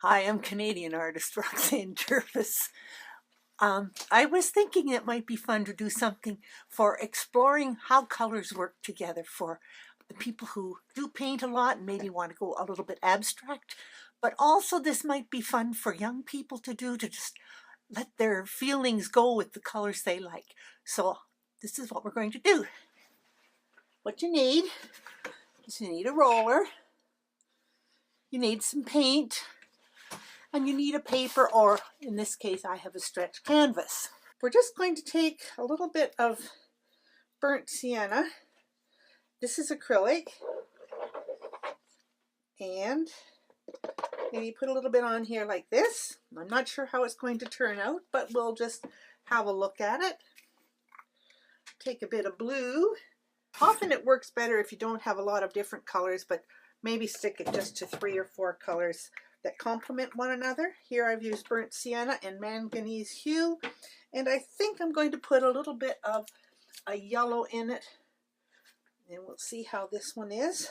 Hi, I'm Canadian artist Roxanne Jervis. I was thinking it might be fun to do something for exploring how colors work together for the people who do paint a lot and maybe want to go a little bit abstract. But also this might be fun for young people to do, to just let their feelings go with the colors they like. So this is what we're going to do. What you need is you need a roller, you need some paint, and you need a paper, or in this case I have a stretch canvas. We're just going to take a little bit of burnt sienna. This is acrylic, and maybe put a little bit on here like this. I'm not sure how it's going to turn out, but we'll just have a look at it. Take a bit of blue. Often it works better if you don't have a lot of different colors, but maybe stick it just to 3 or 4 colors that complement one another. Here I've used burnt sienna and manganese hue, and I think I'm going to put a little bit of a yellow in it, and we'll see how this one is.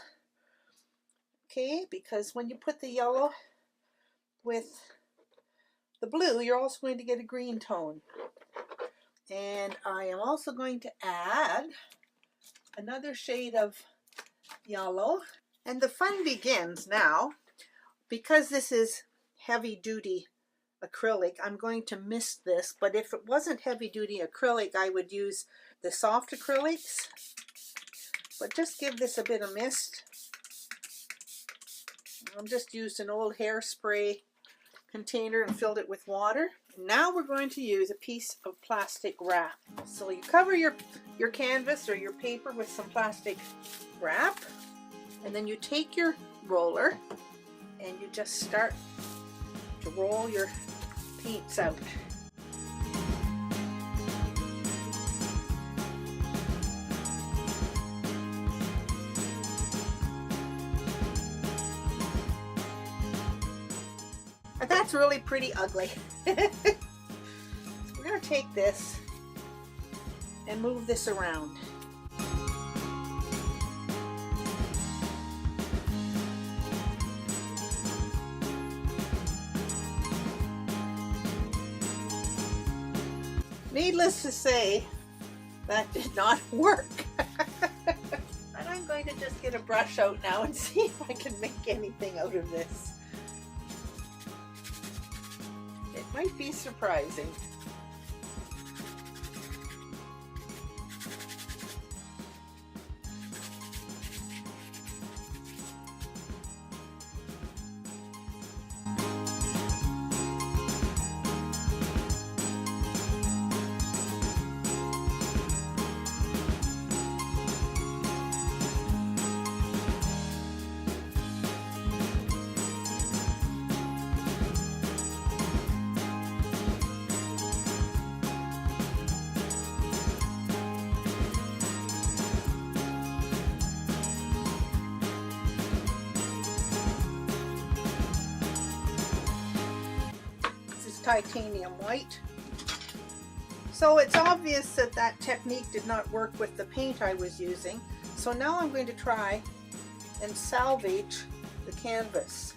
Okay, because when you put the yellow with the blue, you're also going to get a green tone. And I am also going to add another shade of yellow. And the fun begins now. Because this is heavy-duty acrylic, I'm going to mist this, but if it wasn't heavy-duty acrylic, I would use the soft acrylics. But just give this a bit of mist. I've just used an old hairspray container and filled it with water. Now we're going to use a piece of plastic wrap. So you cover your canvas or your paper with some plastic wrap, and then you take your roller and you just start to roll your paints out. And that's really pretty ugly. We're going to take this and move this around. Needless to say, that did not work. And I'm going to just get a brush out now and see if I can make anything out of this. It might be surprising. Titanium white. So it's obvious that that technique did not work with the paint I was using. So now I'm going to try and salvage the canvas.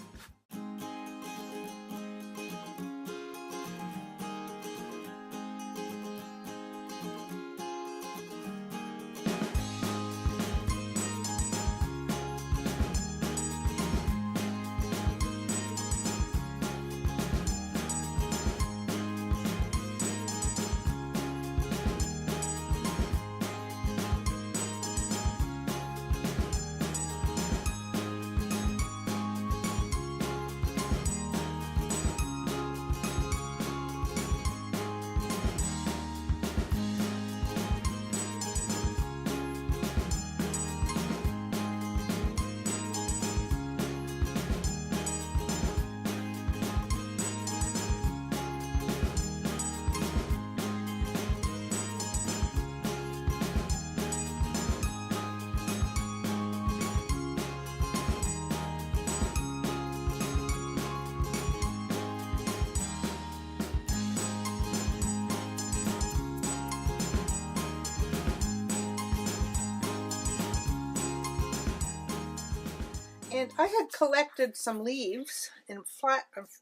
And I had collected some leaves and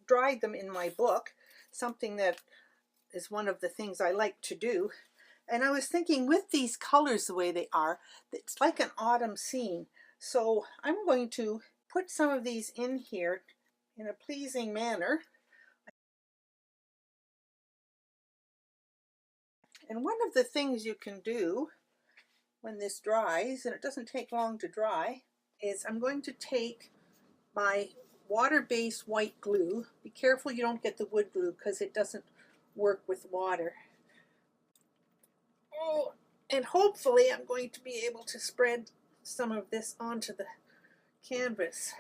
dried them in my book, something that is one of the things I like to do. And I was thinking, with these colors the way they are, it's like an autumn scene. So I'm going to put some of these in here in a pleasing manner. And one of the things you can do when this dries, and it doesn't take long to dry, is I'm going to take my water-based white glue. Be careful you don't get the wood glue because it doesn't work with water. Oh, and hopefully I'm going to be able to spread some of this onto the canvas.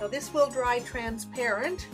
Now this will dry transparent.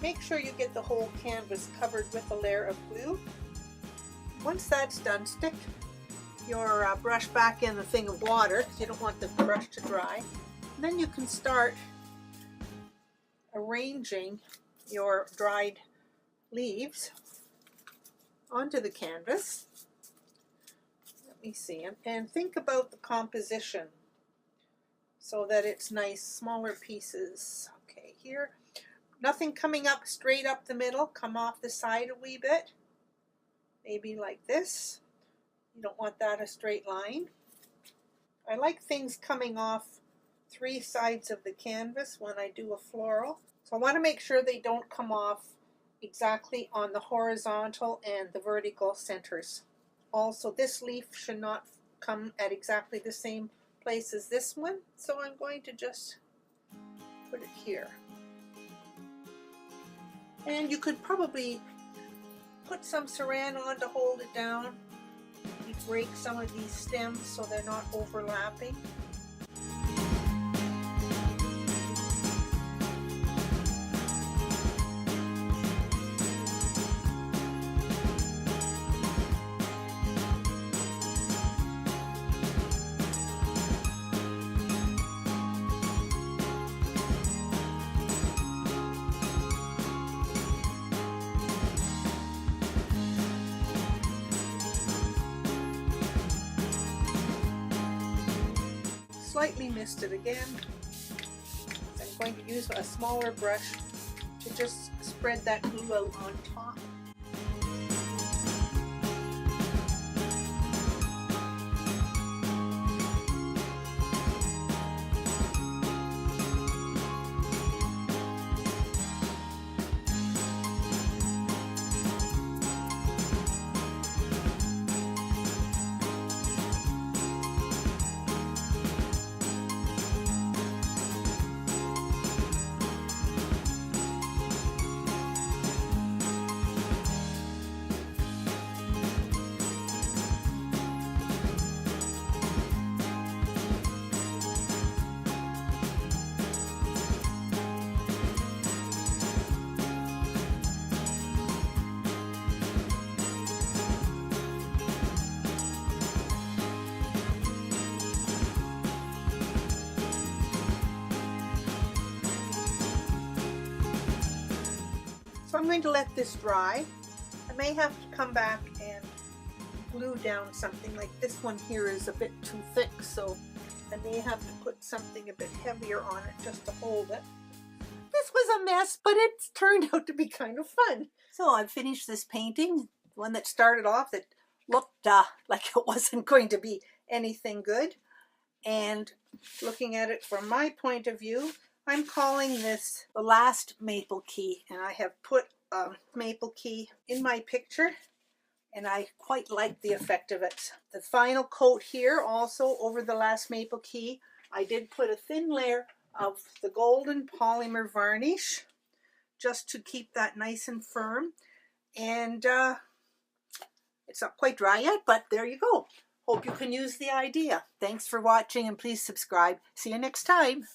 Make sure you get the whole canvas covered with a layer of glue. Once that's done, stick your brush back in the thing of water because you don't want the brush to dry. And then you can start arranging your dried leaves onto the canvas. Let me see, and think about the composition so that it's nice, smaller pieces. Okay, here. Nothing coming up straight up the middle. Come off the side a wee bit. Maybe like this. You don't want that a straight line. I like things coming off 3 sides of the canvas when I do a floral. So I want to make sure they don't come off exactly on the horizontal and the vertical centers. Also, this leaf should not come at exactly the same place as this one. So I'm going to just put it here. And you could probably put some saran on to hold it down. You break some of these stems so they're not overlapping. Slightly missed it again. I'm going to use a smaller brush to just spread that glue out on top. So I'm going to let this dry. I may have to come back and glue down something. Like this one here is a bit too thick, so I may have to put something a bit heavier on it just to hold it. This was a mess, but it's turned out to be kind of fun. So I've finished this painting, one that started off that looked like it wasn't going to be anything good. And looking at it from my point of view, I'm calling this the last maple key, and I have put a maple key in my picture, and I quite like the effect of it. The final coat here, also over the last maple key, I did put a thin layer of the golden polymer varnish just to keep that nice and firm. And it's not quite dry yet, but there you go. Hope you can use the idea. Thanks for watching and please subscribe. See you next time.